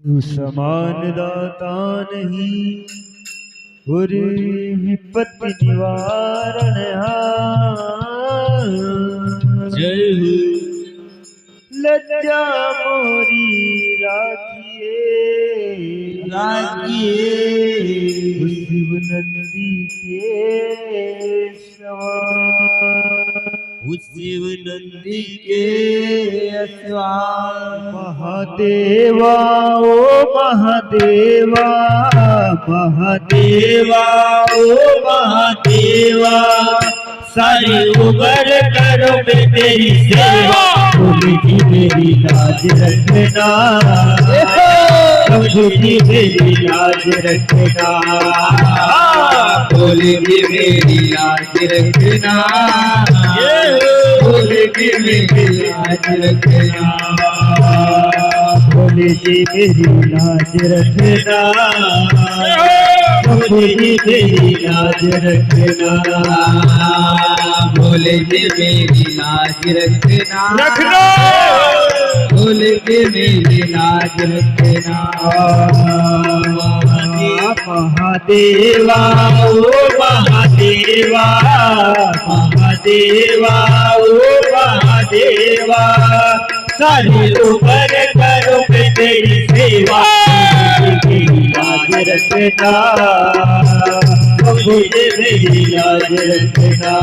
तू समान दाता नहीं और विपत्ति निवारण जय हो लज्जा मोरी राखिए शिव नंदी के सवार शिव नंदी के सवार महादेवा ओ महादेवा महादेवा ओ महादेवा सारी उम्र करो मैं तेरी सेवा बोली जी मेरी लाज रखना प्रभु जी मेरी लाज रखना बोले भी मेरी लाज रखना बोले भी मेरी लाज रखना बोली जी मेरी लाज रखना प्रभु जी मेरी लाज रखना बोले भी मेरी लाज रखना बोले भी मेरी लाज रखना महादेवा ओ महादेवा महादेवा ओ महादेवा सारी उम्र करो मैं तेरी सेवा मेरी लाज रखना मुझे मेरी लाज रखना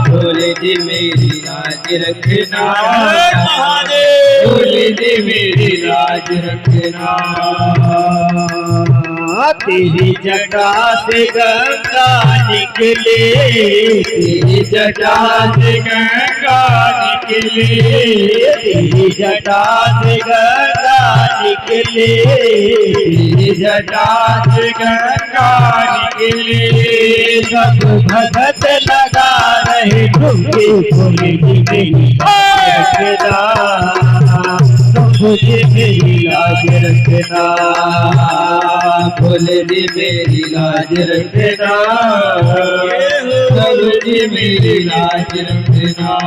बोले जी मेरी लाज रखना बोले जी मेरी लाज रखना तेरी जटा से गंगा निकले तेरी जटा से गंगा निकले तेरी जटा से गंगा निकले तेरी जटा से गंगा निकले सब भगत लगा रहे ढूंढे बोले जी मेरी रखना मुझे मेरी लाज रखना बोले जी मेरी लाज रखना बोले जी मेरी लाज रखना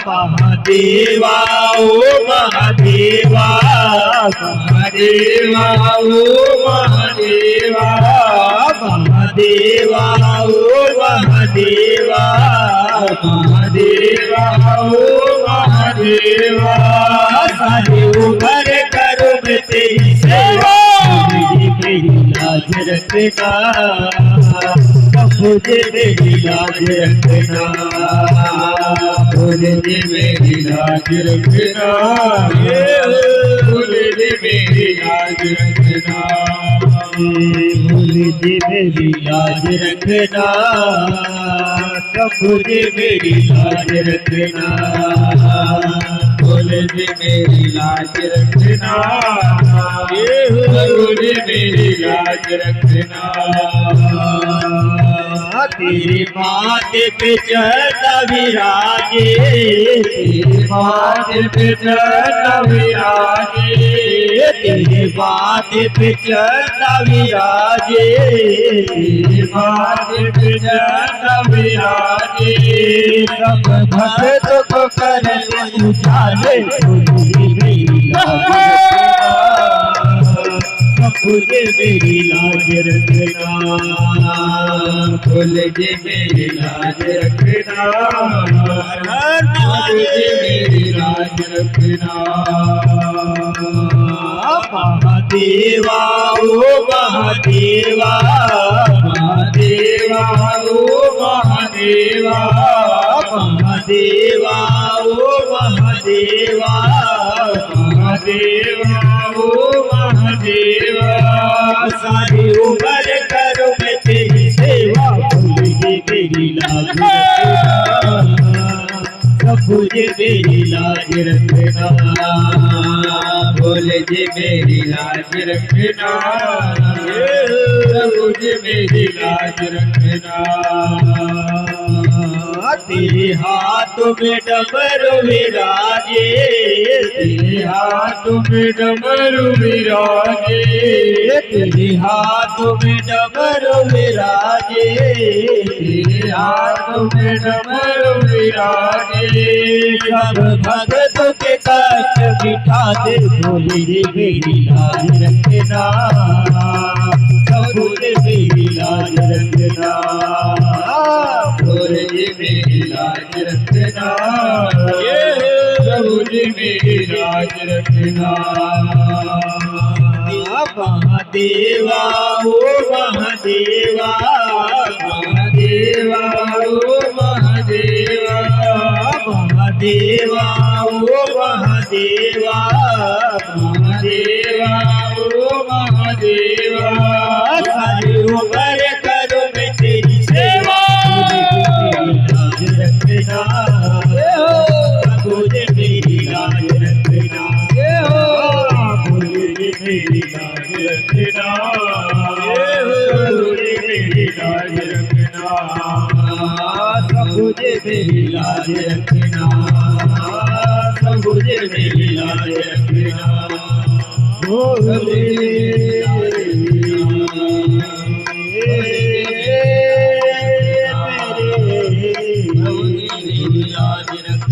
महादेवा ओ महादेवा महादेवा ओ महादेवा महादेवा ओ महादेवा महादेवा ओ महादेवा सारी उम्र करो मैं तेरी सेवा मेरी लाज रखना मुझे मेरी लाज रखना बोले जी मेरी लाज रखना बोले जी मेरी लाज रखना बोले जी मेरी लाज रखना मुझे मेरी लाज रखना बोले जी मेरी लाज रखना बोले मेरी लाज रखना तेरी माथे पे चढ़ता विराजे तेरी माथे पे चढ़ता विराजे तेरे माथे पे चढ़ता विराजे तेरी माथे पे चढ़ता विराजे सब भक्तों को कर उठाले मुझे मेरी लाज रखना बोले जी मेरी लाज रखना बोले मेरी लाज रखना महादेवा ओ महादेवा महादेवा ओ महादेवा महादेवा ओ महादेवा महादेवा ओ महादेवा सारी उम्र करो मैं तेरी सेवा मुझे मेरी लाज रखना मुझे मेरी लाज रखना बोले जी मेरी लाज रखना मुझे मेरी लाज रखना तेरे हाथों में डमरू विराजे, तेरे हाथों में डमरू विराजे, तेरे हाथों में डमरू विराजे, तेरे हाथों में डमरू विराजे। सब भगतों के कष्ट मिटा दे, भोले रे मेरी लाज रखना, भोले मेरी लाज रखना, भोले जी मेरी लाज रखना, प्रभु जी मेरी लाज रखना। महादेवा ओ महादेवा, महादेवा ओ महादेवा, महादेवा ओ महादेवा, महादेवा ओ महादेवा। सारी उम्र करूं मैं तेरी सेवा, लाज रखना, भोले मेरी लाज रखना, भोले मेरी लाज रखना, भोले मेरी लाज रखना, भोले मेरी लाज रखना, भोले मेरी लाज रखना, भोले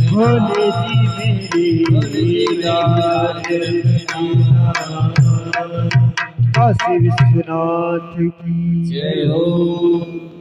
भोले जी मेरी लाज रखना। काशी विश्वनाथ की जय हो।